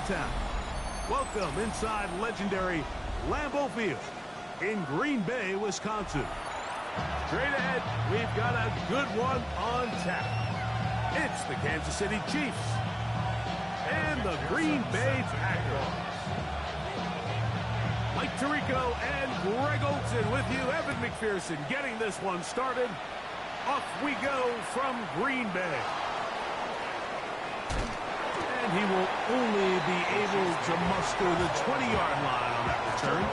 town. Welcome inside legendary Lambeau Field in Green Bay, Wisconsin. Straight ahead, we've got a good one on tap. It's the Kansas City Chiefs and the Green Bay Packers. Mike Tirico and Greg Olsen with you. Evan McPherson getting this one started. Off we go from Green Bay. And he will only be able to muster the 20-yard line on that return.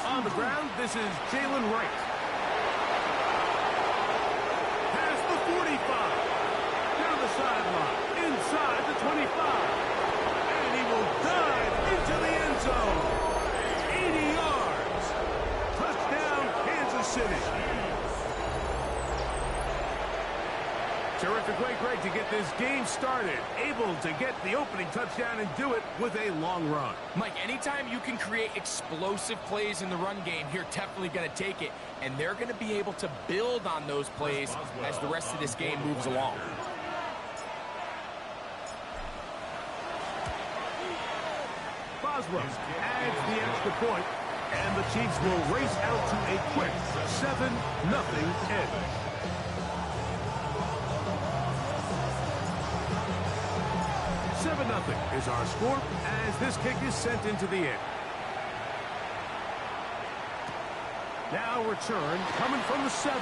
On the ground, this is Jalen Wright. Past the 45. Down the sideline. Inside the 25. And he will dive into the end zone. 80 yards. Touchdown, Kansas City. Terrific way, Greg, to get this game started. Able to get the opening touchdown and do it with a long run. Mike, anytime you can create explosive plays in the run game, you're definitely going to take it. And they're going to be able to build on those plays as the rest of this game moves along. Boswell adds the extra point, and the Chiefs will race out to a quick 7-0 edge. Nothing is our score as this kick is sent into the air. Now return coming from the 7.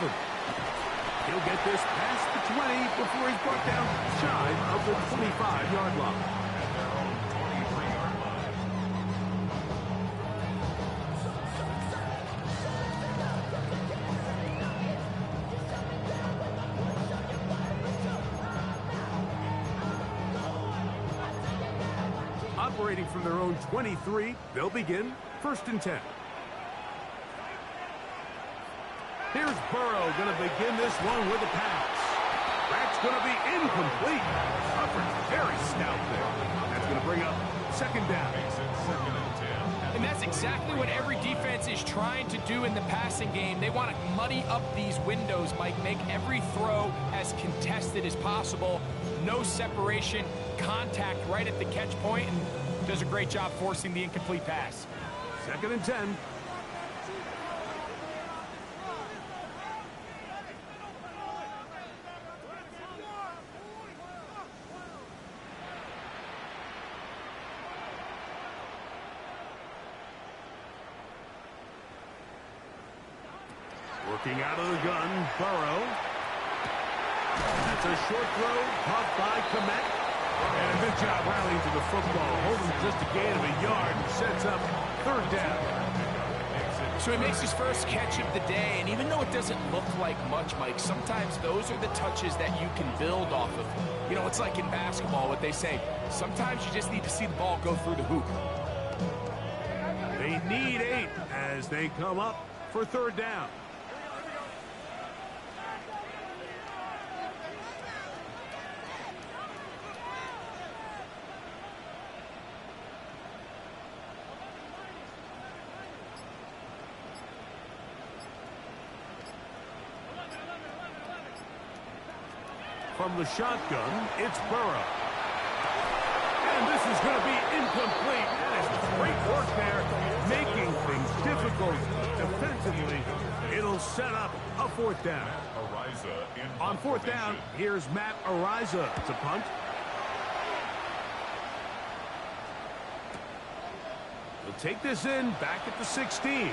He'll get this past the 20 before he's brought down shy of the 25-yard line. Operating from their own 23, they'll begin 1st and 10. Here's Burrow going to begin this one with a pass. That's going to be incomplete. Coverage very stout there. That's going to bring up 2nd down. And that's exactly what every defense is trying to do in the passing game. They want to muddy up these windows, Mike, make every throw as contested as possible. No separation, contact right at the catch point, and does a great job forcing the incomplete pass. 2nd and 10. Working out of the gun, Burrow. That's a short throw, caught by Kmet. And a good job rallying to the football. Holding just a gain of a yard and sets up 3rd down. So he makes his first catch of the day, and even though it doesn't look like much, Mike, sometimes those are the touches that you can build off of. You know, it's like in basketball, what they say, sometimes you just need to see the ball go through the hoop. They need 8 as they come up for 3rd down. From the shotgun, it's Burrow. And this is going to be incomplete. That is great work there, making things difficult defensively. It'll set up a 4th down. On 4th down, here's Matt Araiza to punt. He'll take this in back at the 16.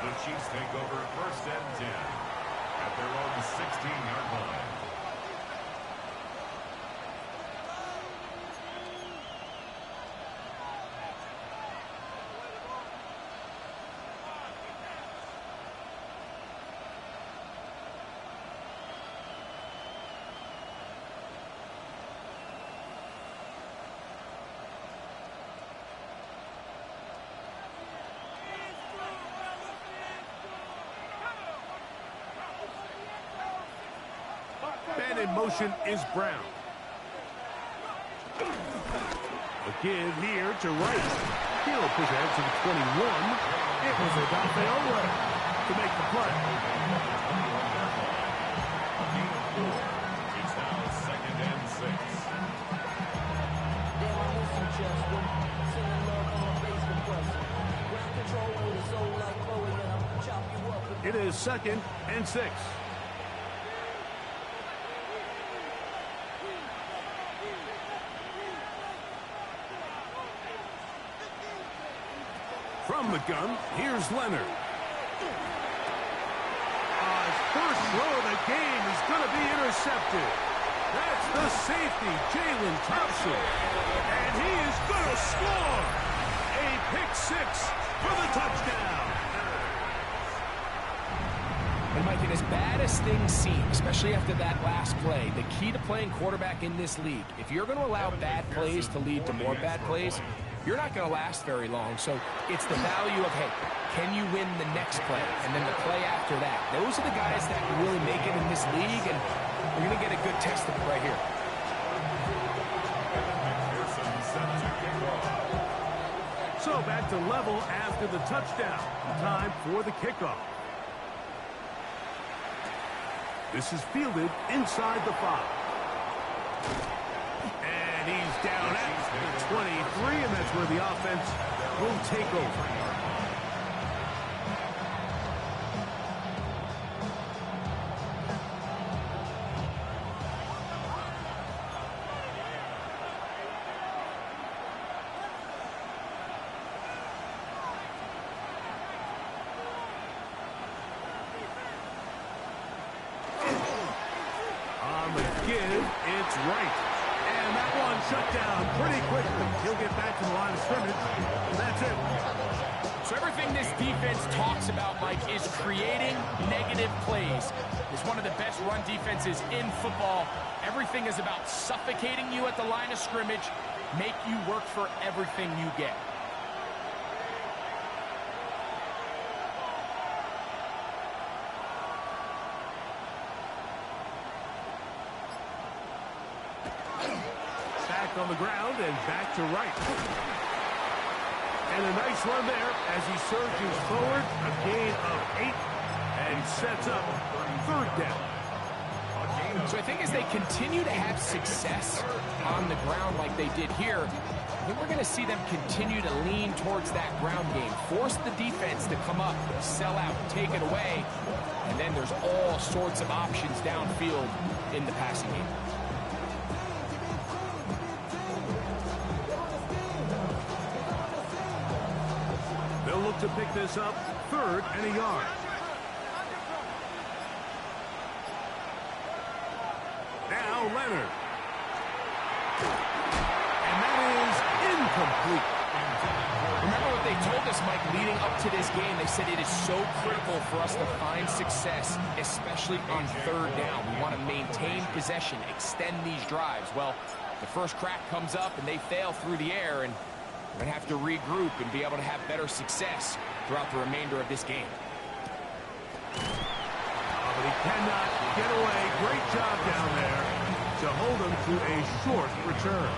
The Chiefs take over 1st and 10 at their own 16-yard line. in motion is Brown. A give here to Wright. He'll push ahead to the 21. It was Odafe Oweh to make the play. It's now 2nd and 6. It is 2nd and 6. From the gun, here's Leonard. First throw of the game is going to be intercepted. That's the safety, Jalen Thompson. And he is going to score. A pick six for the touchdown. And Mike, and as bad as things seem, especially after that last play, the key to playing quarterback in this league, if you're going to allow bad plays to lead to more bad plays, you're not going to last very long. So it's the value of, hey, can you win the next play and then the play after that? Those are the guys that can really make it in this league, and we're going to get a good test of it right here. So back to level after the touchdown. Time for the kickoff. This is fielded inside the 5. And he's down at the 23, and that's where the offense will take over. It's Wright. And that one shut down pretty quickly. He'll get back to the line of scrimmage. And that's it. So everything this defense talks about, Mike, is creating negative plays. It's one of the best run defenses in football. Everything is about suffocating you at the line of scrimmage, make you work for everything you get. On the ground and back to Wright. And a nice run there as he surges forward. A gain of 8 and sets up 3rd down. So I think as they continue to have success on the ground like they did here, I think we're going to see them continue to lean towards that ground game. Force the defense to come up, sell out, take it away. And then there's all sorts of options downfield in the passing game. They'll look to pick this up, 3rd and a yard. Now Leonard. And that is incomplete. Remember what they told us, Mike, leading up to this game. They said it is so critical for us to find success, especially on 3rd down. We want to maintain possession, extend these drives. Well, the first crack comes up and they fail through the air, and we're going to have to regroup and be able to have better success throughout the remainder of this game. But he cannot get away. Great job down there to hold him to a short return.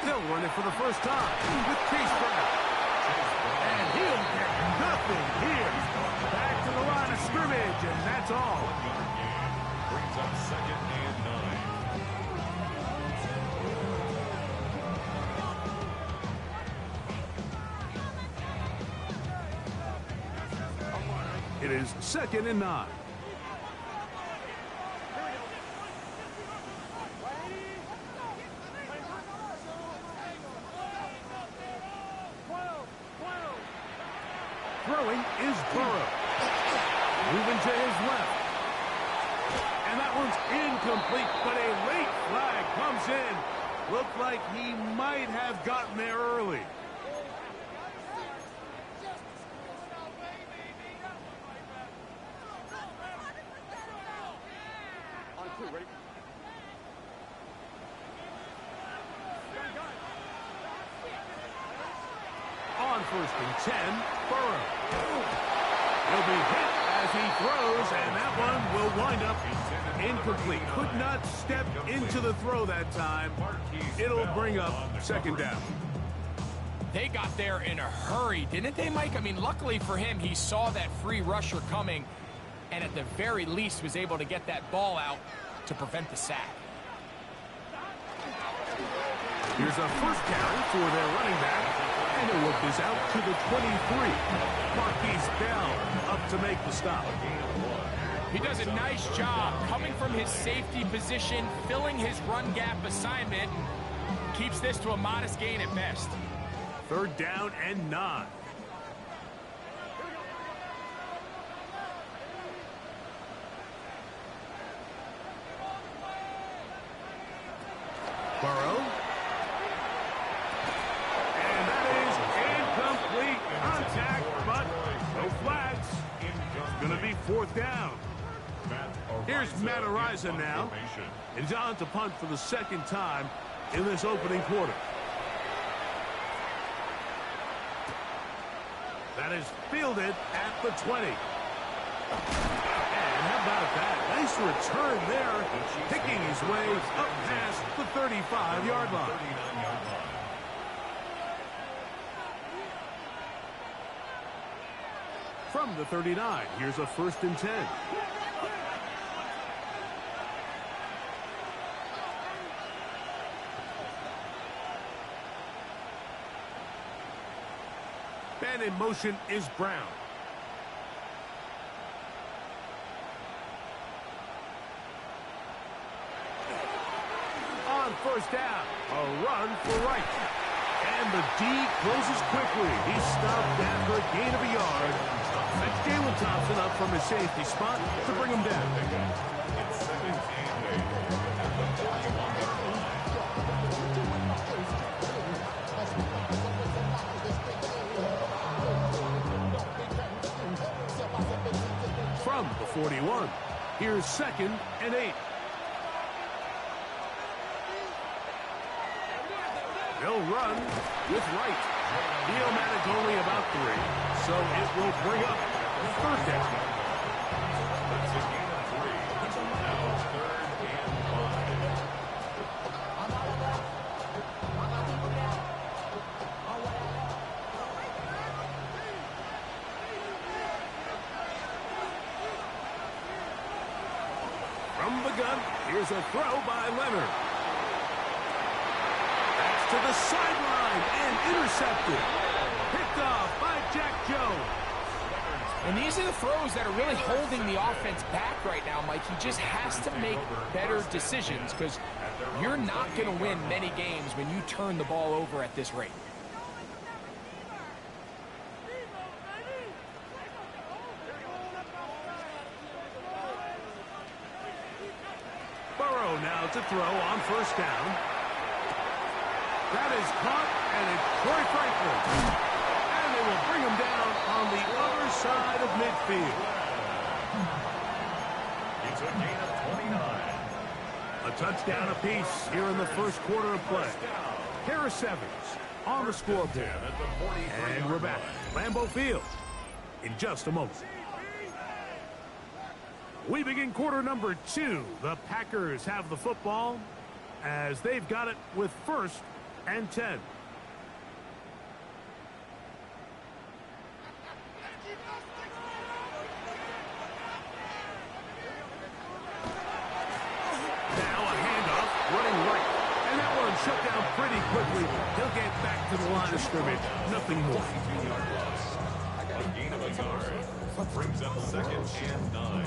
They'll run it for the first time with Chase Brown. And he'll get nothing here. Back to the line of scrimmage, and that's all. Brings up 2nd and 9. It is 2nd and 9. Throw. Throwing is Burrow. Moving to his left. And that one's incomplete, but a late flag comes in. Looked like he might have gotten there early. On 1st and 10, Burrow. He'll be hit as he throws, and that one will wind up incomplete. Could not step into the throw that time. It'll bring up 2nd down. They got there in a hurry, didn't they, Mike? I mean, luckily for him, he saw that free rusher coming, and at the very least was able to get that ball out to prevent the sack. Here's a first carry for their running back. And the look is out to the 23. Marquise Bell up to make the stop. He does a nice job coming from his safety position, filling his run gap assignment, and keeps this to a modest gain at best. 3rd down and 9. Burrow. And that is incomplete contact, but no flags. It's going to be 4th down. Here's Matt Araiza now. He's on to punt for the 2nd time in this opening quarter. That is fielded at the 20. And how about that? Nice return there, picking his way up past the 35-yard line. From the 39, here's a 1st and 10. And in motion is Brown. On 1st down, a run for Wright. And the D closes quickly. He's stopped after a gain of a yard. That's Jalen Thompson up from his safety spot to bring him down. From the 41, here's 2nd and 8. They'll run with Wright. He'll manage only about 3, so it will bring up 3rd down. That's a gain of 3. Now 3rd and 5. From the gun, here's a throw by Leonard. That's to the sideline and intercepted. Picked off by Jack Jones. And these are the throws that are really holding the offense back right now, Mike. He just has to make better decisions because you're not going to win many games when you turn the ball over at this rate. Burrow now to throw on 1st down. That is caught, and it's Troy Franklin. And they will bring him down on the other side of midfield. It's a gain of 29. A touchdown apiece here in the 1st quarter of play. Harris Evans on the scoreboard. And we're back. Lambeau Field in just a moment. We begin quarter number 2. The Packers have the football as they've got it with 1st and 10. Now a handoff, running right. And that one shut down pretty quickly. He'll get back to the line of scrimmage. Nothing more. A gain of a yard. Brings up 2nd and 9.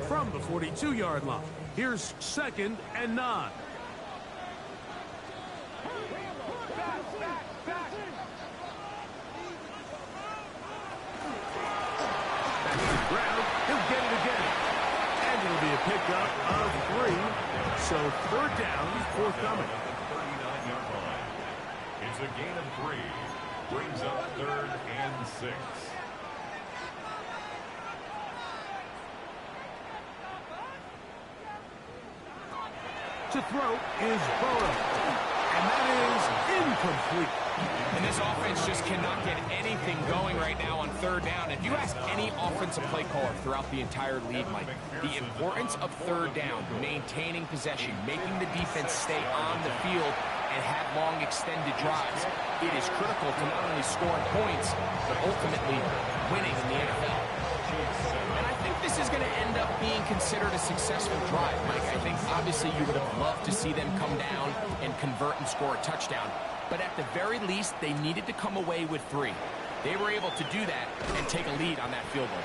From the 42-yard line, here's 2nd and 9. Back to the ground. He'll get it again. And it'll be a pickup of 3. So third down, forthcoming. 39-yard line. It's a gain of 3. Brings up 3rd and 6. To throw is Burrow. And that is incomplete. And this offense just cannot get anything going right now on third down. If you ask any offensive play caller throughout the entire league, Mike, the importance of third down, maintaining possession, making the defense stay on the field and have long extended drives, it is critical to not only scoring points, but ultimately winning in the NFL. And I think this is going to end up being considered a successful drive, Mike. I think obviously you would have loved to see them come down and convert and score a touchdown. But at the very least, they needed to come away with 3. They were able to do that and take a lead on that field goal.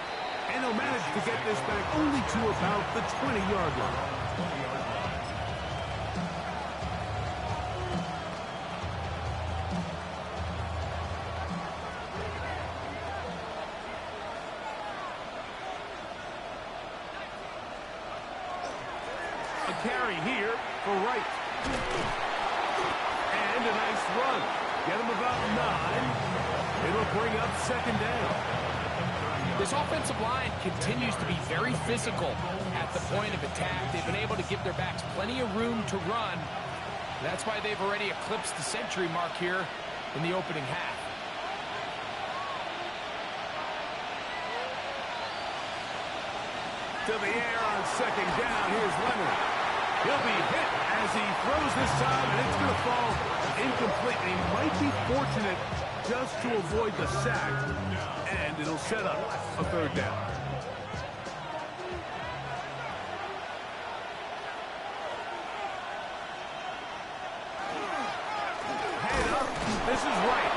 And they'll manage to get this back only to about the 20-yard line. A carry here for Wright. And a nice run. Get him about 9. It'll bring up second down. This offensive line continues to be very physical at the point of attack. They've been able to give their backs plenty of room to run. That's why they've already eclipsed the century mark here in the opening half. To the air on second down. Here's Leonard. He'll be hit as he throws this time, and it's going to fall incomplete. He might be fortunate just to avoid the sack, and it'll set up a third down. Head up. This is right,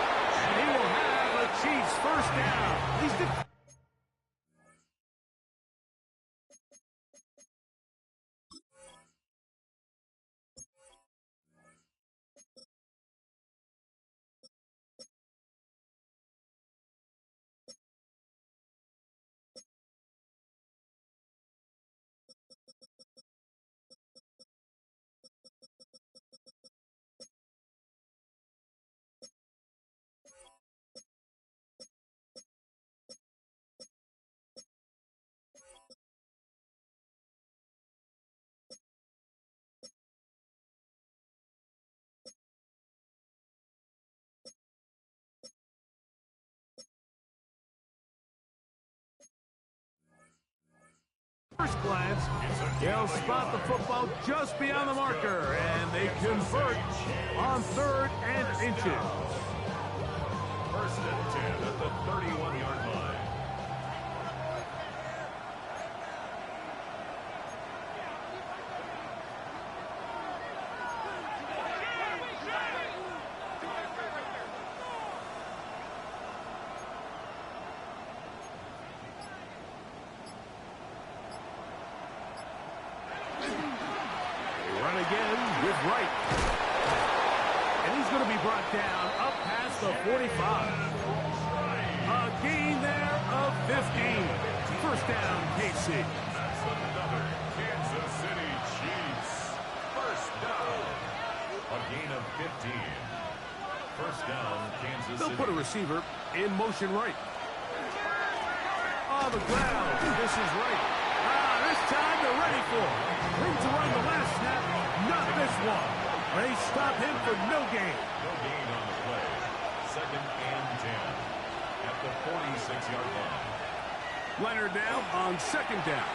and he will have a Chiefs first down. He's first glance, they'll spot the football just beyond the marker, and they convert on 3rd and inches. 1st and 10 at the 31-yard line. Again with Wright. And he's going to be brought down up past the 45. A gain there of 15. First down, KC. That's another Kansas City Chiefs. First down. A gain of 15. First down, Kansas City. They'll put a receiver in motion right. On the ground. This is Wright. This time they're ready for it. Room to run the last snap. Not this one. They stop him for no gain. No gain on the play. 2nd and 10 at the 46-yard line. Leonard now on second down.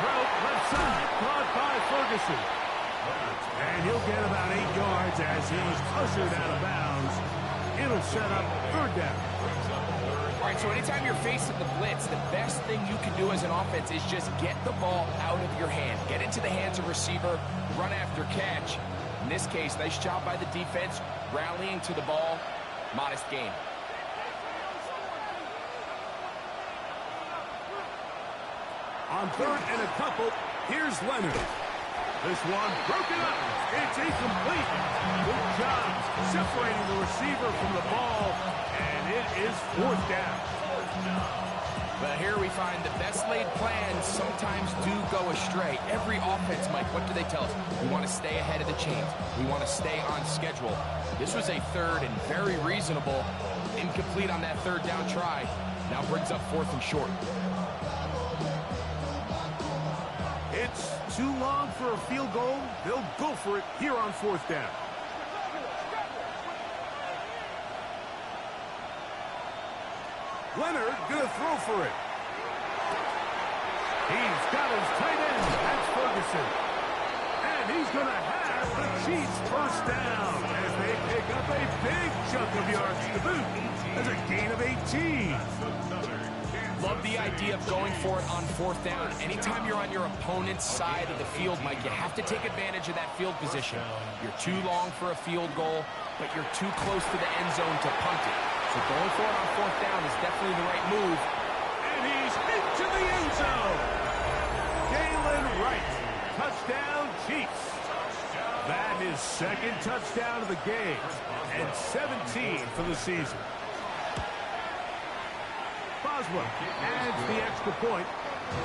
Throw left side, caught by Ferguson. And he'll get about 8 yards as he's ushered out of bounds. It'll set up third down. All right, so anytime you're facing the blitz, the best thing you can do as an offense is just get the ball out of your hand. Get into the hands of receiver, run after catch. In this case, nice job by the defense, rallying to the ball. Modest gain. On 3rd and a couple, here's Leonard. This one broken up. It's incomplete. Good job separating the receiver from the ball, and it is fourth down. But here we find the best laid plans sometimes do go astray. Every offense, Mike, what do they tell us? We want to stay ahead of the chains. We want to stay on schedule. This was a third and very reasonable. Incomplete on that third down try. Now brings up fourth and short. It's too long for a field goal. They'll go for it here on fourth down. Leonard gonna throw for it. He's got his tight end. That's Ferguson. And he's gonna have the Chiefs first down as they pick up a big chunk of yards to boot. As a gain of 18. Love the idea of going for it on fourth down. Anytime you're on your opponent's side of the field, Mike, you have to take advantage of that field position. You're too long for a field goal, but you're too close to the end zone to punt it. So going for it on fourth down is definitely the right move. And he's into the end zone. Galen Wright. Touchdown, Chiefs. That is second touchdown of the game. And 17 for the season. Boswell adds the extra point,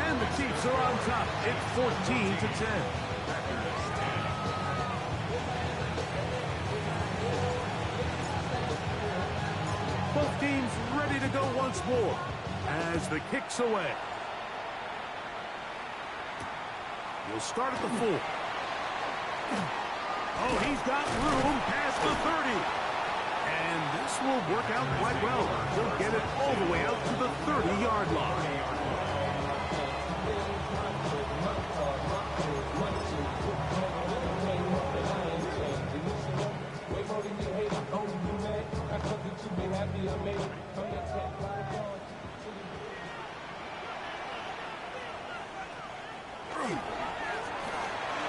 and the Chiefs are on top. It's 14-10. Both teams ready to go once more as the kick's away. We'll start at the 4. Oh, he's got room past the 30. And this will work out quite well. He'll get it all the way out to the 30-yard line.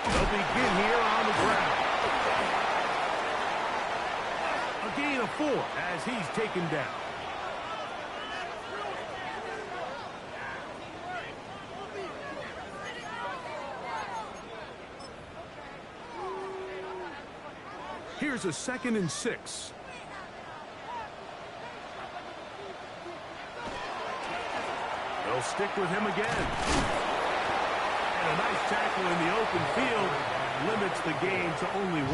They'll begin here on the ground. A gain of 4 as he's taken down. Here's a 2nd and 6. They'll stick with him again. And a nice tackle in the open field limits the game to only 1.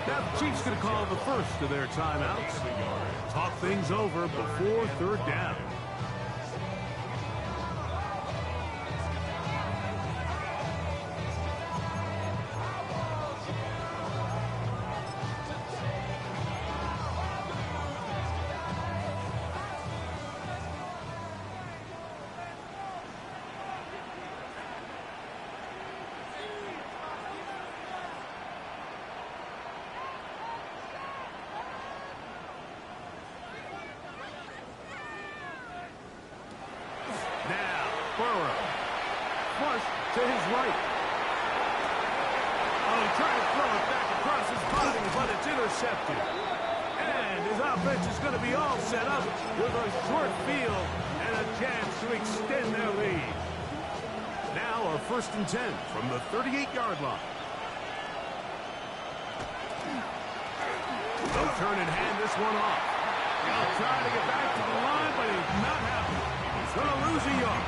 Now the Chiefs going to call the first of their timeouts. Talk things over before third down. Burrow. Flush to his right. Oh, he tried to throw it back across his body, but it's intercepted. And his offense is going to be all set up with a short field and a chance to extend their lead. Now a 1st and 10 from the 38-yard line. They'll turn and hand this one off. He'll try to get back to the line, but he's not happy. He's going to lose a yard.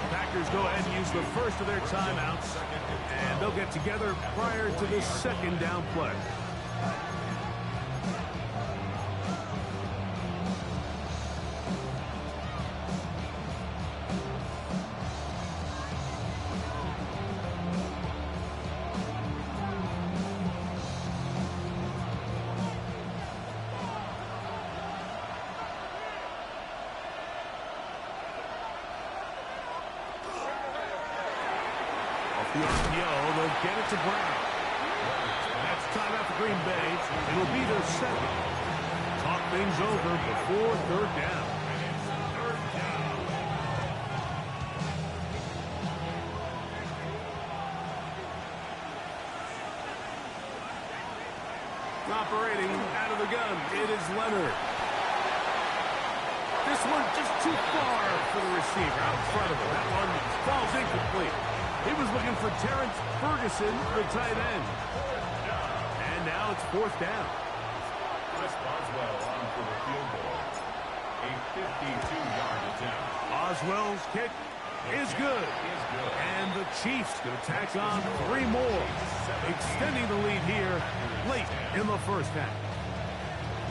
Packers go ahead and use the first of their timeouts, and they'll get together prior to this 2nd down play. The RPO, they'll get it to Brown. That's timeout for Green Bay. It'll be their 2nd. Talk things over before third down. Operating out of the gun, it is Leonard. This one just too far for the receiver, out in front of him. That one falls incomplete. He was looking for Terrence Ferguson, the tight end. And now it's fourth down. Chris Boswell on for the field goal. A 52-yard attempt. Oswell's kick is good. And the Chiefs going to tack on 3 more, extending the lead here late in the first half.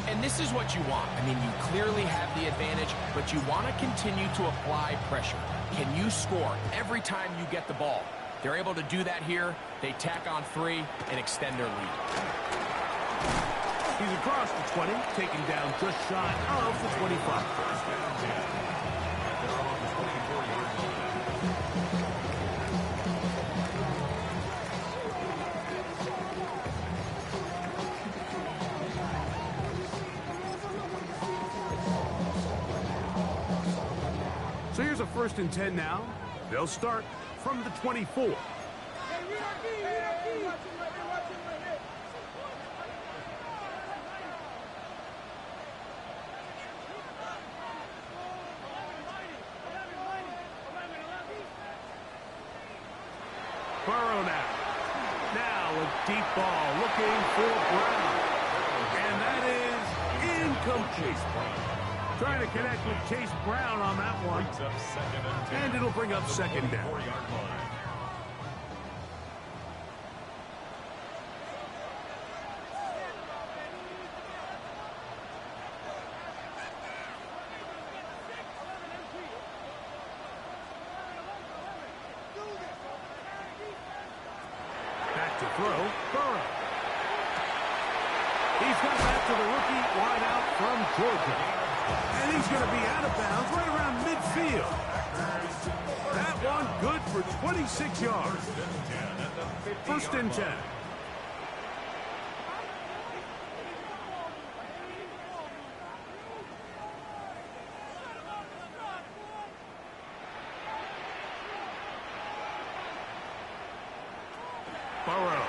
And this is what you want. I mean, you clearly have the advantage, but you want to continue to apply pressure. Can you score every time you get the ball? They're able to do that here. They tack on 3 and extend their lead. He's across the 20, taking down just shy of the 25. So here's a 1st and 10 now. They'll start from the 24. Burrow now. Now a deep ball looking for Brown. And that is incomplete. Trying to connect with Chase Brown on that one. And it'll bring up 2nd down. Back to throw, Burrow. He's got back to the rookie wide out from Georgia. And he's going to be out of bounds right around midfield. That one good for 26 yards. 1st and 10. Burrow.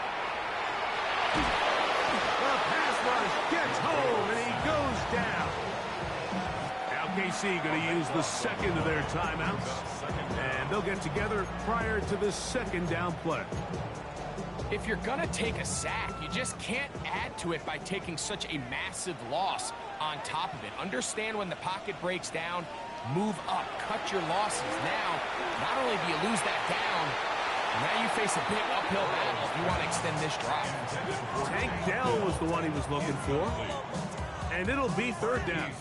The pass rush gets home, and he goes down. KC going to use the 2nd of their timeouts, and they'll get together prior to the 2nd down play. If you're going to take a sack, you just can't add to it by taking such a massive loss on top of it. Understand when the pocket breaks down, move up, cut your losses. Now, not only do you lose that down, now you face a big uphill battle if you want to extend this drive. Tank Dell was the one he was looking for, and it'll be 3rd down.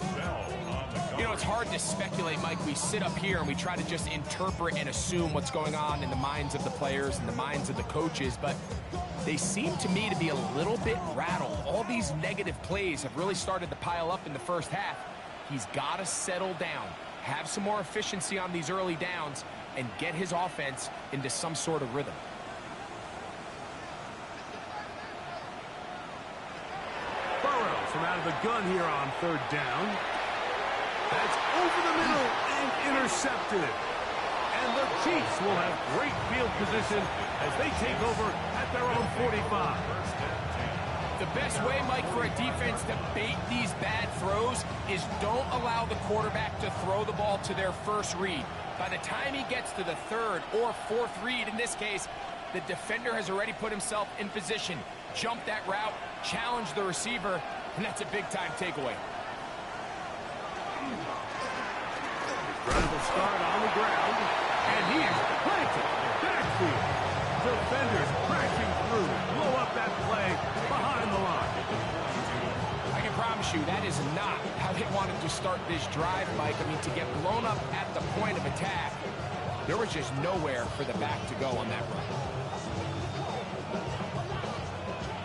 You know, it's hard to speculate, Mike. We sit up here and we try to just interpret and assume what's going on in the minds of the players and the minds of the coaches, but they seem to me to be a little bit rattled. All these negative plays have really started to pile up in the first half. He's got to settle down, have some more efficiency on these early downs, and get his offense into some sort of rhythm. Burrow from out of the gun here on 3rd down. That's over the middle and intercepted. And the Chiefs will have great field position as they take over at their own 45. The best way, Mike, for a defense to bait these bad throws is don't allow the quarterback to throw the ball to their first read. By the time he gets to the 3rd or 4th read, in this case, the defender has already put himself in position, jump that route, challenge the receiver, and that's a big-time takeaway. Drive will start on the ground, and he is planted backfield. Defenders crashing through, blow up that play behind the line. I can promise you that is not how they wanted to start this drive, Mike. I mean, to get blown up at the point of attack, there was just nowhere for the back to go on that run.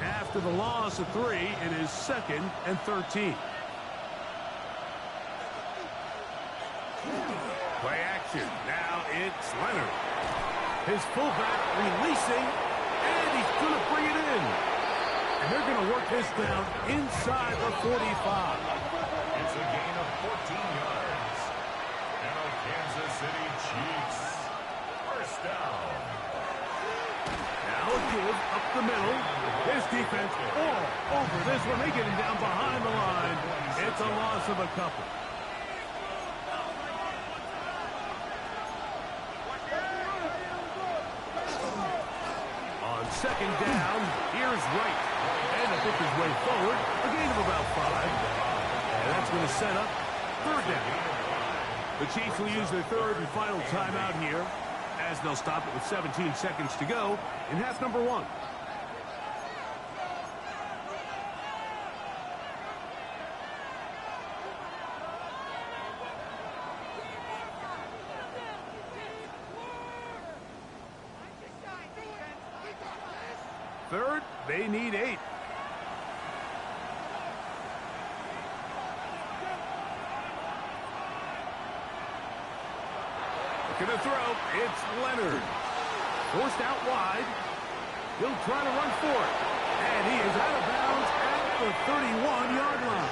After the loss of 3, it is 2nd and 13. Play action. Now it's Leonard. His fullback releasing, and he's going to bring it in. And they're going to work this down inside the 45. It's a gain of 14 yards. Now Kansas City Chiefs. 1st down. Now a give up the middle. His defense all over this one. They get him down behind the line. It's a loss of a couple. second down. Here's Wright. And to pick his way forward, a gain of about 5. And that's going to set up third down. The Chiefs will use their third and final timeout here, as they'll stop it with 17 seconds to go in half number 1. Third, they need 8. Looking to throw. It's Leonard. Forced out wide. He'll try to run for it. And he is out of bounds at the 31-yard line.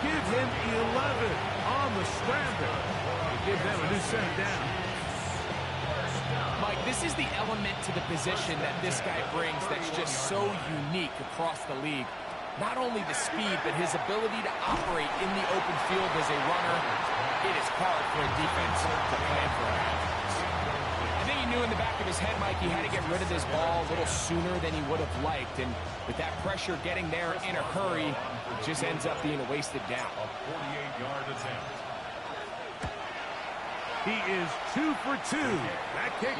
Give him 11 on the scramble. Give them a new set down. Mike, this is the element to the position that this guy brings that's just so unique across the league. Not only the speed, but his ability to operate in the open field as a runner. It is hard for a defense to plan for him. I think he knew in the back of his head, Mike, he had to get rid of this ball a little sooner than he would have liked. And with that pressure getting there in a hurry, it just ends up being a wasted down. A 48-yard attempt. He is 2 for 2. That kick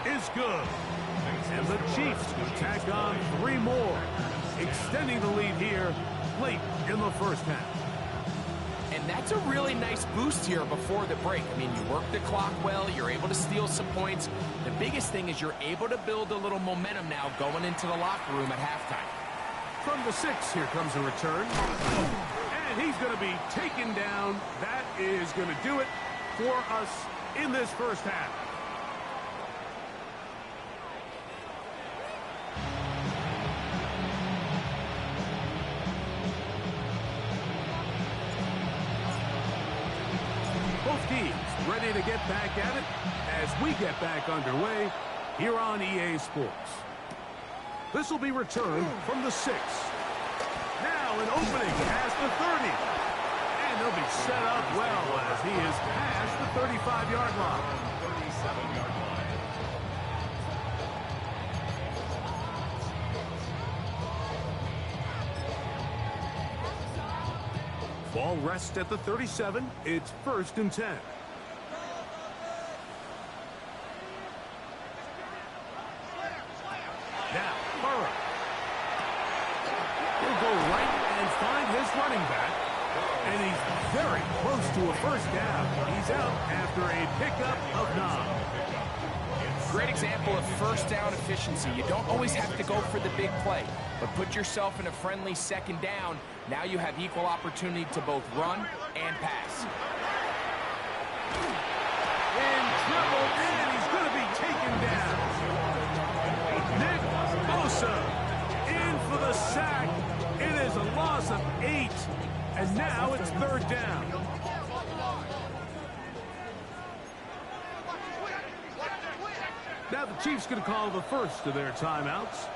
is good. And the Chiefs tack on 3 more, extending the lead here late in the first half. And that's a really nice boost here before the break. I mean, you work the clock well, you're able to steal some points. The biggest thing is you're able to build a little momentum now going into the locker room at halftime. From the 6, here comes a return. And he's going to be taken down. That is going to do it for us in this first half. Both teams ready to get back at it as we get back underway here on EA Sports. This will be returned from the 6. Now an opening past the 30. And they'll be set up well as he is past the 35-yard line. 37-yard line. Ball rests at the 37. It's 1st and 10. Now, Burrow. He'll go right and find his running back. And he's very close to a first down. He's out after a pickup of 9. Great example of first down efficiency. You don't always have to go for the big play, but put yourself in a friendly second down. Now you have equal opportunity to both run and pass. In trouble, and he's going to be taken down. Nick Bosa in for the sack. It is a loss of 8, and now it's 3rd down. Now the Chiefs going to call the first of their timeouts.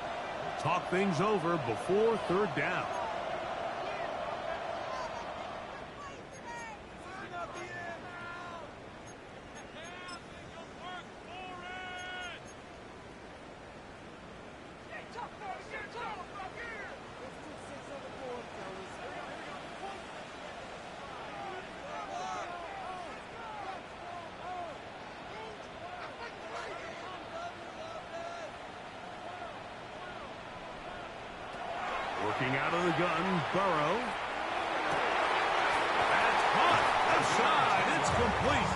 Talk things over before 3rd down. Working out of the gun, Burrow. That's caught. Outside. It's complete.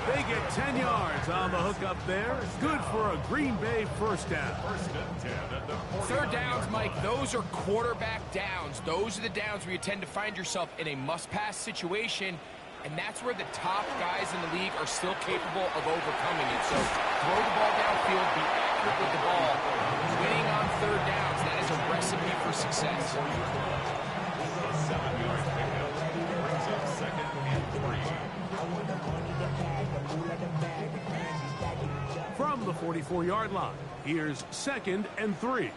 They get 10 yards on the hook up there. Good for a Green Bay first down. 1st and 10 at the 3rd downs, Mike, those are quarterback downs. Those are the downs where you tend to find yourself in a must-pass situation, and that's where the top guys in the league are still capable of overcoming it. So throw the ball downfield, be accurate with the ball. Winning on 3rd downs, that is a recipe for success. A 7-yard pickup brings up 2nd and 3. From the 44-yard line, here's 2nd and 3.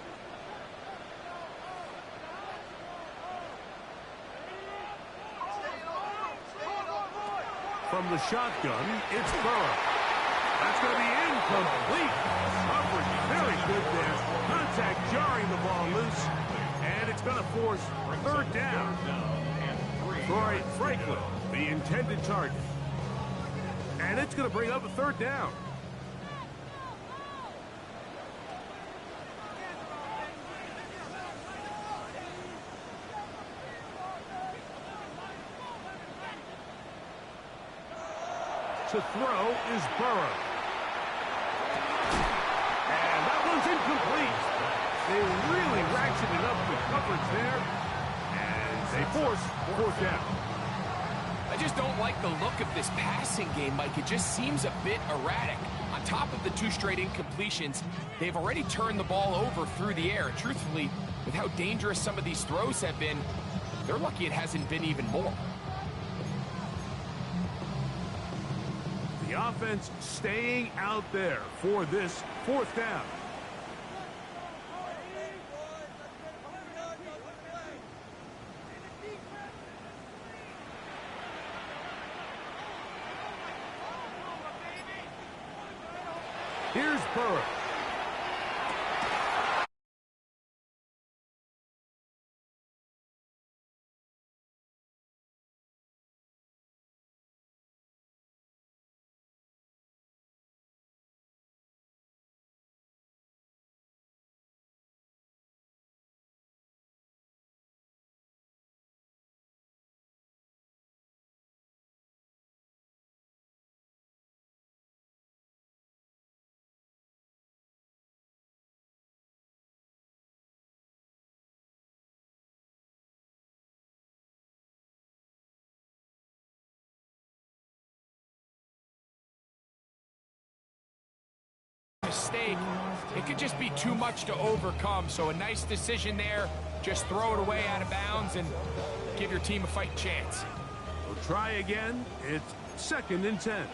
From the shotgun, it's Burrow. That's going to be incomplete. Coverage very good there. Contact jarring the ball loose. And it's going to force third down. Troy Franklin, the intended target. And it's going to bring up a third down. To throw is Burrow. And that one's incomplete. They really ratcheted up the coverage there. And they force fourth down. I just don't like the look of this passing game, Mike. It just seems a bit erratic. On top of the 2 straight incompletions, they've already turned the ball over through the air. Truthfully, with how dangerous some of these throws have been, they're lucky it hasn't been even more. The offense staying out there for this fourth down. Here's Burrow. Mistake, it could just be too much to overcome. So a nice decision there. Just throw it away out of bounds and give your team a fighting chance. We'll try again. It's 2nd and 10.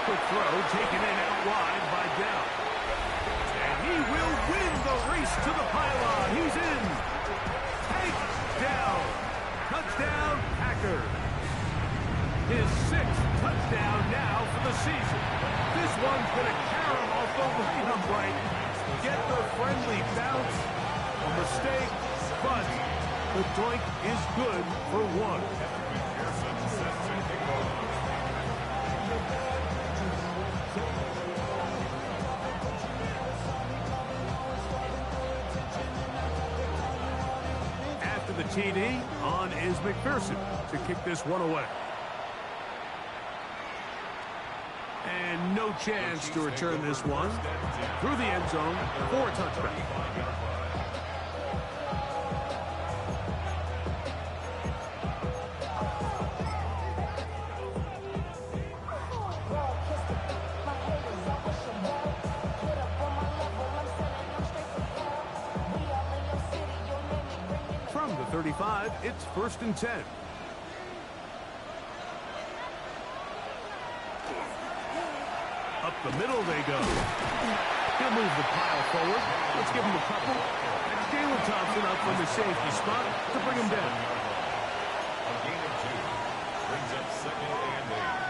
Quick throw taken in out wide by Dell. And he will win the race to the pylon. He's in. Takedown. Touchdown, Packers. His 6th touchdown now for the season. This one's going to carry him off the lane upright. Get the friendly bounce. A mistake, but the doink is good for 1. The TD on is McPherson to kick this one away. And no chance to return this one through the end zone for a touchback. From the 35, it's 1st and 10. Up the middle they go. He'll move the pile forward. Let's give him a couple. And Jalen Thompson up from the safety spot to bring him down. A gain of 2 brings up 2nd and 8.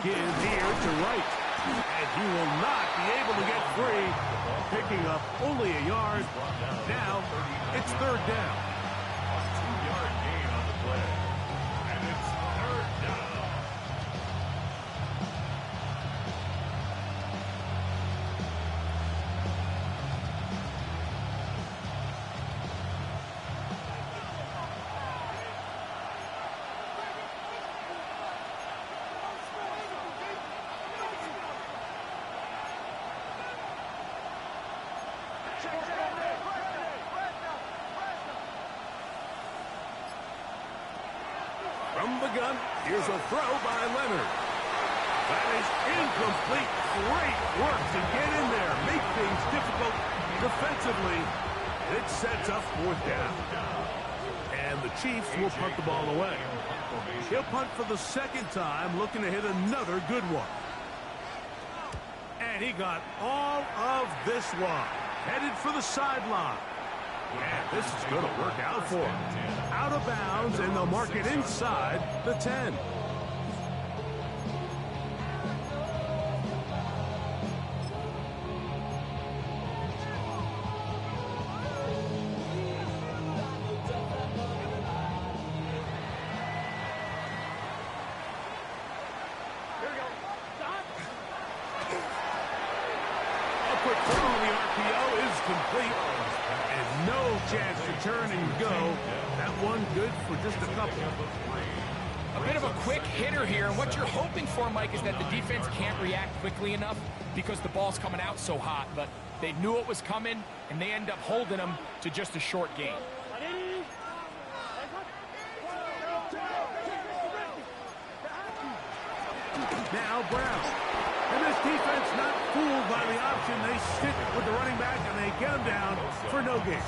Give here to Wright. And he will not be able to get free. Picking up only a yard. Now it's 3rd down. A 2-yard gain on the play. And it's 3rd down. From the gun, here's a throw by Leonard. That is incomplete. Great work to get in there, make things difficult defensively, And it sets up 4th down. And the Chiefs will punt the ball away. He'll punt for the 2nd time, looking to hit another good one. And he got all of this one. Headed for the sideline. And this is going to work out for him. Out of bounds, and they'll mark it inside the 10. Quick throw on the RPO is complete. And no chance to turn and go. That one good for just a couple. A bit of a quick hitter here. And what you're hoping for, Mike, is that the defense can't react quickly enough because the ball's coming out so hot. But they knew it was coming, and they end up holding them to just a short gain. Now Brown. And this defense not fooled by the option. They stick with the running back, and they get him down for no gain.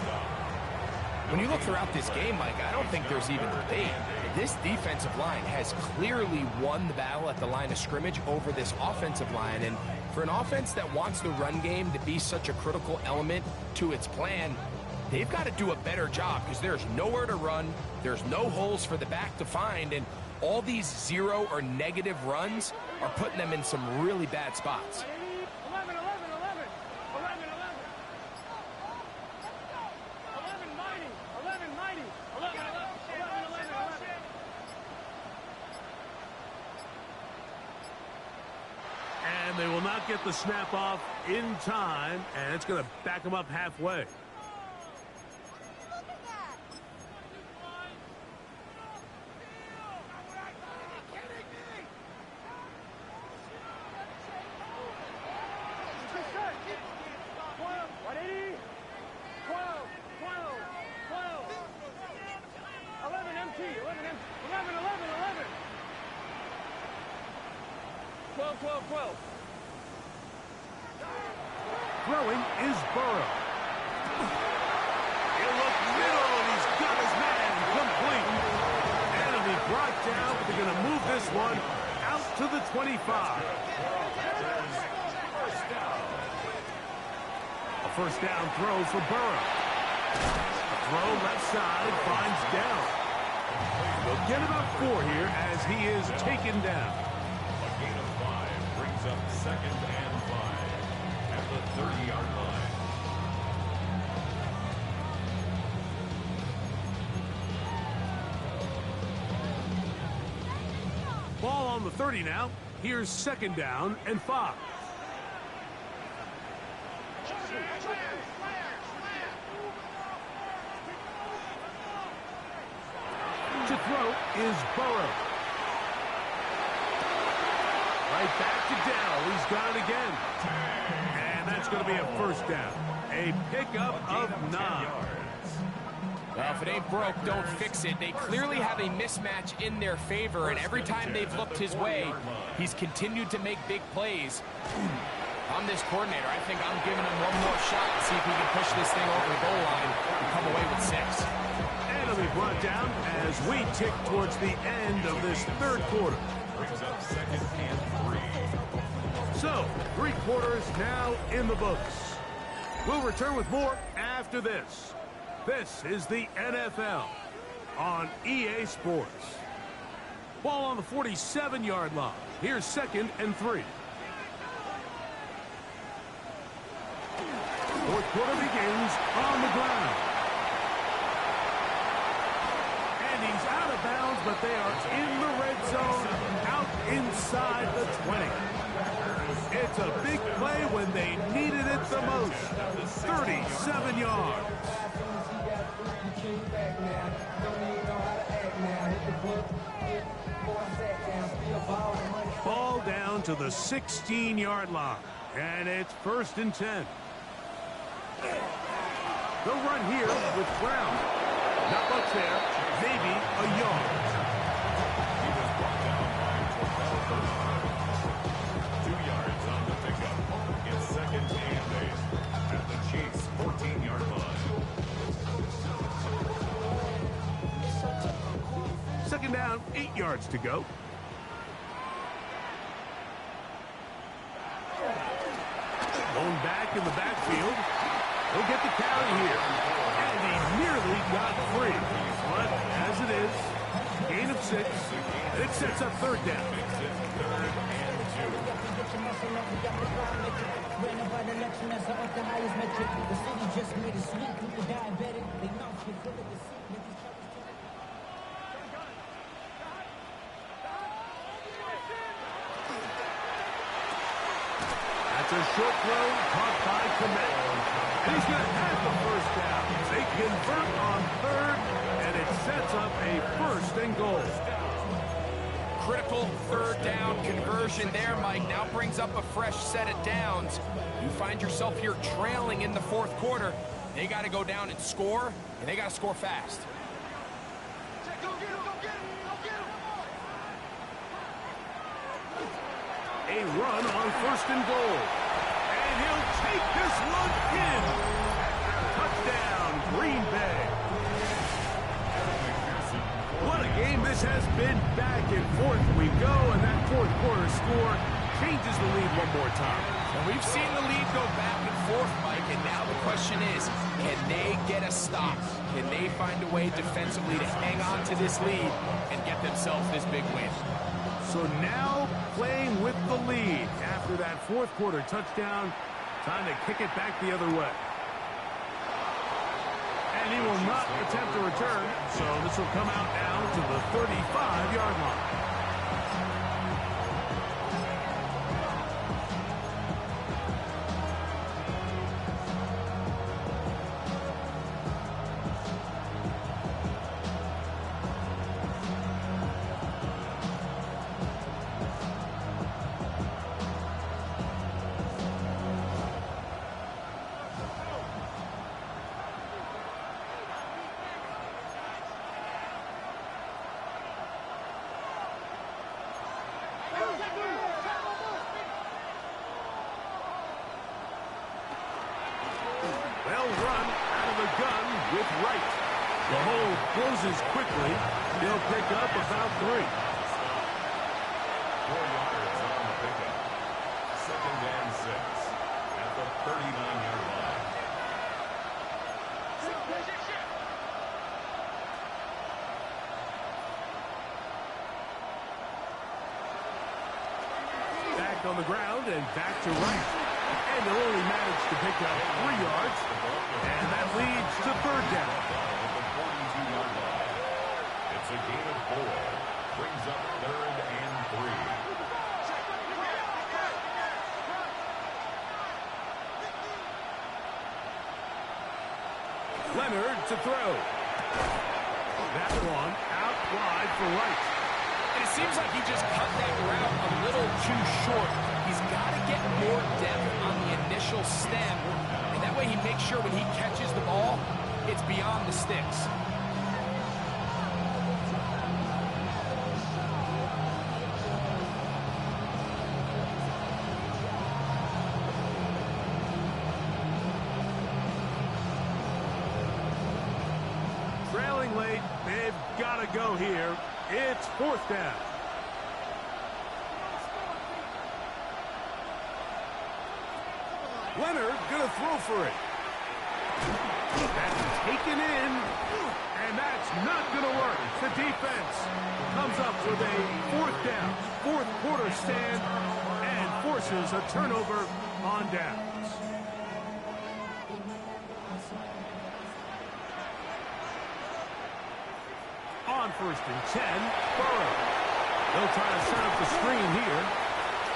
When you look throughout this game, Mike, I don't think there's even debate. This defensive line has clearly won the battle at the line of scrimmage over this offensive line. And for an offense that wants the run game to be such a critical element to its plan, they've got to do a better job because there's nowhere to run. There's no holes for the back to find. And all these 0 or negative runs are putting them in some really bad spots. 11, 11, 11, 11, 11, 11, 11, 11, 11, 11. And they will not get the snap off in time, and it's going to back them up halfway. Throwing is Burrow. He'll look middle, and he's got his man complete. And it'll be brought down, but they're going to move this one out to the 25. A 1st down throw for Burrow. A throw left side finds down. They'll get about 4 here as he is taken down. A gain of 5 brings up 2nd and 5 at the 30-yard line. Ball on the 30 now. Here's 2nd down and 5. To throw is Burrow. Right back to Dell. He's got it again. And that's going to be a 1st down. A pickup of 9. Well, if it ain't broke, don't fix it. They clearly have a mismatch in their favor, and every time they've looked his way, he's continued to make big plays. I'm this coordinator. I think I'm giving him one more shot to see if he can push this thing over the goal line and come away with 6. And it'll be brought down as we tick towards the end of this 3rd quarter. Brings up 2nd and 3. So, 3 quarters now in the books. We'll return with more after this. This is the NFL on EA Sports. Ball on the 47-yard line. Here's 2nd and 3. 4th quarter begins on the ground. And he's out of bounds, but they are in the red zone, out inside the 20. It's a big play when they needed it the most. 37 yards. Ball down to the 16-yard line. And it's 1st and 10. They'll run here with Brown. Not much there. Maybe a yard. He was brought down by Terrell Burns. 2 yards on the pickup. It's 2nd and 8 at the Chiefs' 14-yard line. 8 yards to go. Going back in the backfield. He'll get the carry here. And he nearly got free. But as it is, gain of 6. And it sets up 3rd down. That's a short throw caught by Kmet. And he's going to have the 1st down. They convert on 3rd, and it sets up a 1st and goal. Critical 3rd down conversion there, Mike. Now brings up a fresh set of downs. You find yourself here trailing in the 4th quarter. They got to go down and score, and they got to score fast. A run on 1st and goal. And he'll take this one in. Touchdown, Green Bay. What a game this has been. Back and forth we go, and that 4th quarter score changes the lead one more time. And we've seen the lead go back and forth, Mike, and now the question is, can they get a stop? Can they find a way defensively to hang on to this lead and get themselves this big win? So now playing with the lead after that 4th quarter touchdown. Time to kick it back the other way. And he will not attempt to return, so this will come out now to the 35-yard line. Well run out of the gun with Wright. The hole closes quickly. He'll pick up about 3. 4 yards on the pickup. 2nd and 6 at the 39-yard line. Back on the ground and back to Wright. And they'll only manage to pick up 3 yards. And that leads to 3rd down. At the 42-yard line. It's a gain of 4. Brings up 3rd and 3. Leonard to throw. That one out wide for Wright. And it seems like he just cut that route a little too short. He's got to get more depth on the initial stem, and that way he makes sure when he catches the ball, it's beyond the sticks. Trailing late, they've got to go here. It's 4th down. Leonard gonna throw for it. That's taken in, and that's not gonna work. The defense comes up with a 4th down, 4th quarter stand, and forces a turnover on downs. On 1st and 10, Burrow. They'll try to set up the screen here.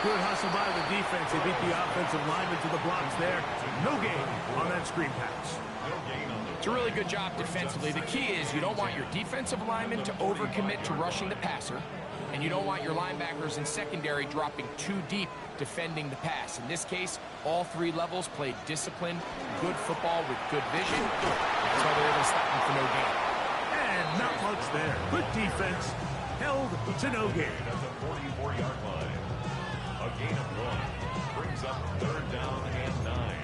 Good hustle by the defense. They beat the offensive lineman to the blocks there. No gain on that screen pass. It's a really good job defensively. The key is you don't want your defensive linemen to overcommit to rushing the passer, and you don't want your linebackers in secondary dropping too deep defending the pass. In this case, all 3 levels played disciplined, good football with good vision. That's why they're able to stop them for no gain. And not much there. Good defense. Held to no gain. At the 44-yard line. A gain of 1. Brings up 3rd down and 9.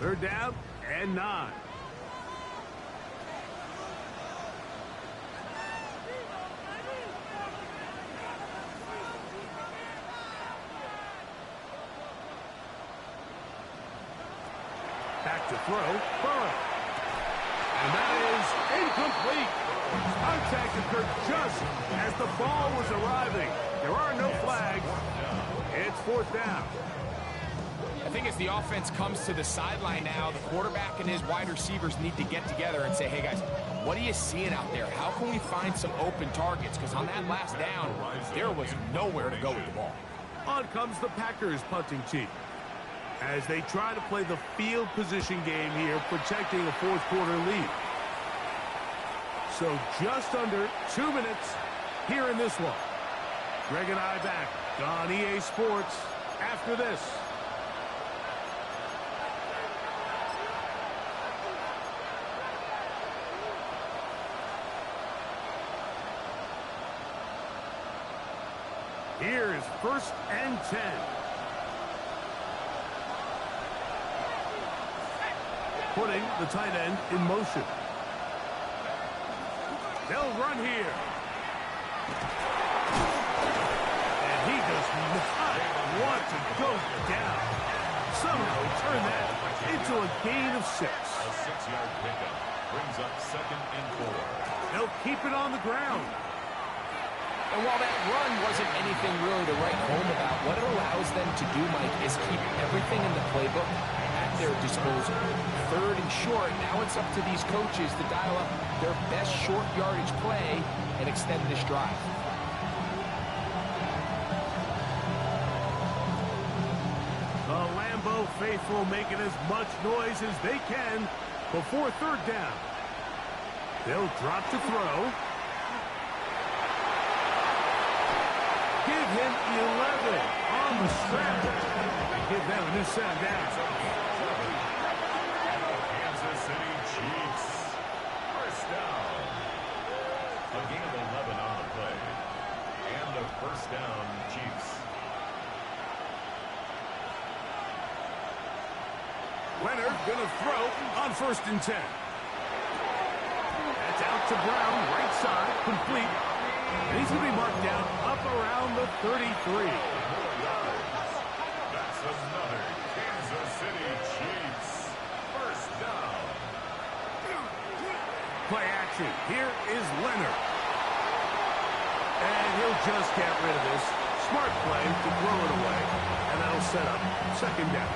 3rd down and 9. Back to throw, Burrow. And that is incomplete. Contact occurred just as the ball was arriving. There are no flags. It's fourth down. I think as the offense comes to the sideline now, the quarterback and his wide receivers need to get together and say, hey, guys, what are you seeing out there? How can we find some open targets? Because on that last down, there was nowhere to go with the ball. On comes the Packers punting team as they try to play the field position game here, protecting a fourth quarter lead. So just under 2 minutes here in this one. Greg and I back on EA Sports after this. Here's 1st and 10. Putting the tight end in motion. They'll run here. And he does not want to go down. Somehow turn that into a gain of 6. A 6-yard pickup brings up 2nd and 4. They'll keep it on the ground. And while that run wasn't anything really to write home about, what it allows them to do, Mike, is keep everything in the playbook at their disposal. 3rd and short, now it's up to these coaches to dial up their best short yardage play and extend this drive. The Lambeau faithful making as much noise as they can before 3rd down. They'll drop to throw. Give him 11 on the strap. Give them a new set down. Kansas City Chiefs. 1st down. A gain of 11 on the play. And the 1st down, Chiefs. Leonard gonna throw on 1st and 10. That's out to Brown, right side, complete. And he's going to be marked down up around the 33. That's another Kansas City Chiefs 1st down. Play action. Here is Leonard. And he'll just get rid of this. Smart play to throw it away. And that'll set up 2nd down.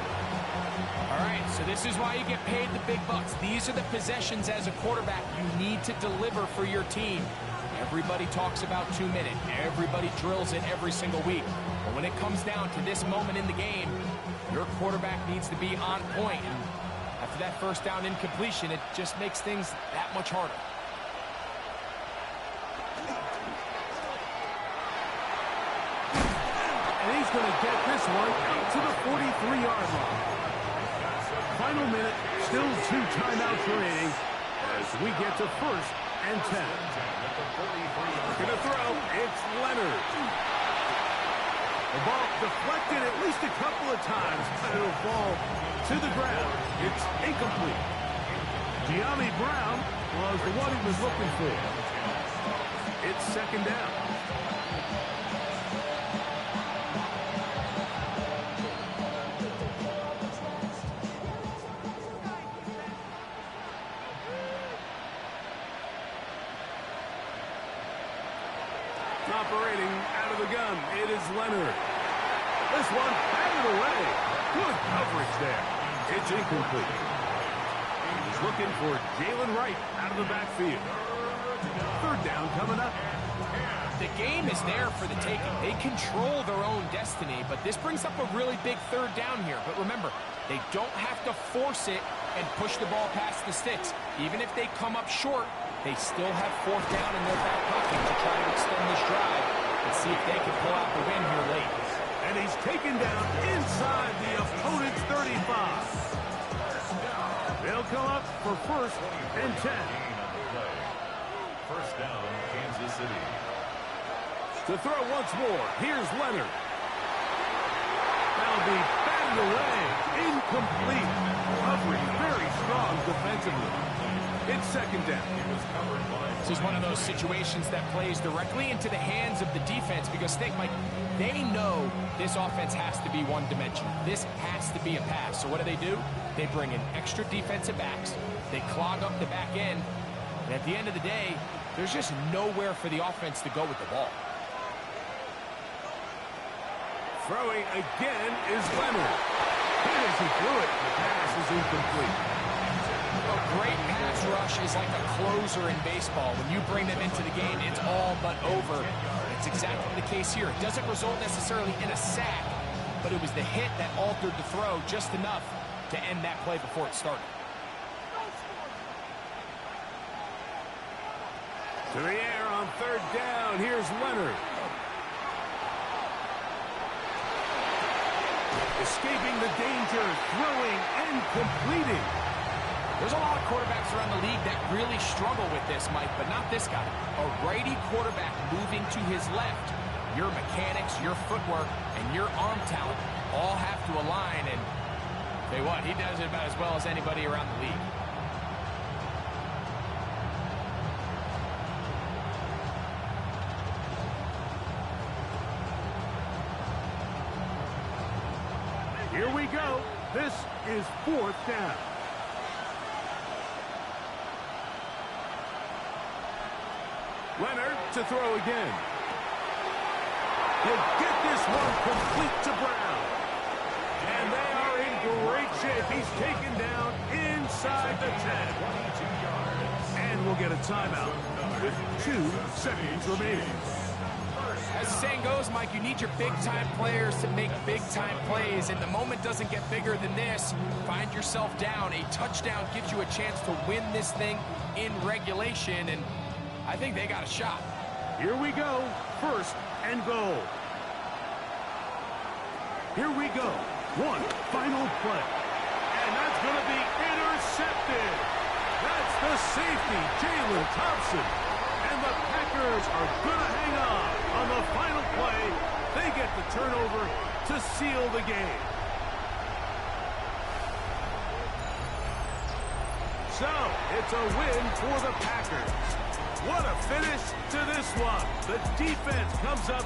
All right, so this is why you get paid the big bucks. These are the possessions as a quarterback you need to deliver for your team. Everybody talks about 2 minutes. Everybody drills it every single week. But when it comes down to this moment in the game, your quarterback needs to be on point. And after that 1st down incompletion, it just makes things that much harder. And he's going to get this one out to the 43-yard line. Final minute, still 2 timeouts remaining as we get to 1st and 10. Gonna throw, it's Leonard. The ball deflected at least a couple of times, but it'll fall to the ground. It's incomplete. Giammi Brown was the one he was looking for. It's 2nd down. Operating out of the gun, it is Leonard. This one batted away. Good coverage there. It's incomplete. He's looking for Jalen Wright out of the backfield. 3rd down coming up. The game is there for the taking. They control their own destiny, but this brings up a really big 3rd down here. But remember, they don't have to force it and push the ball past the sticks. Even if they come up short, they still have 4th down in their back pocket to try to extend this drive and see if they can pull out the win here late. And he's taken down inside the opponent's 35. They'll come up for 1st and 10. 1st down, Kansas City. To throw once more, here's Leonard. That'll be batted away, incomplete. covering very strong defensively. It's second down. This is one of those situations that plays directly into the hands of the defense because think, Mike, they know this offense has to be one-dimensional. This has to be a pass. So what do? They bring in extra defensive backs. They clog up the back end. And at the end of the day, there's just nowhere for the offense to go with the ball. Throwing again is Leonard. Hit as he threw it. The pass is incomplete. A great pass rush is like a closer in baseball. When you bring them into the game, it's all but over. It's exactly the case here. It doesn't result necessarily in a sack, but it was the hit that altered the throw just enough to end that play before it started. To the air on third down. Here's Leonard. Escaping the danger, throwing and completing. There's a lot of quarterbacks around the league that really struggle with this, Mike, but not this guy. A righty quarterback moving to his left. Your mechanics, your footwork, and your arm talent all have to align, and tell you what, he does it about as well as anybody around the league. Here we go. This is fourth down. Leonard to throw again. He'll get this one complete to Brown. And they are in great shape. He's taken down inside the 10. And we'll get a timeout with 2 seconds remaining. As the saying goes, Mike, you need your big-time players to make big-time plays, and the moment doesn't get bigger than this. Find yourself down. A touchdown gives you a chance to win this thing in regulation, and I think they got a shot. Here we go. First and goal. Here we go. One final play. And that's going to be intercepted. That's the safety, Jalen Thompson. And the Packers are going to hang on the final play. They get the turnover to seal the game. So, it's a win for the Packers. What a finish to this one. The defense comes up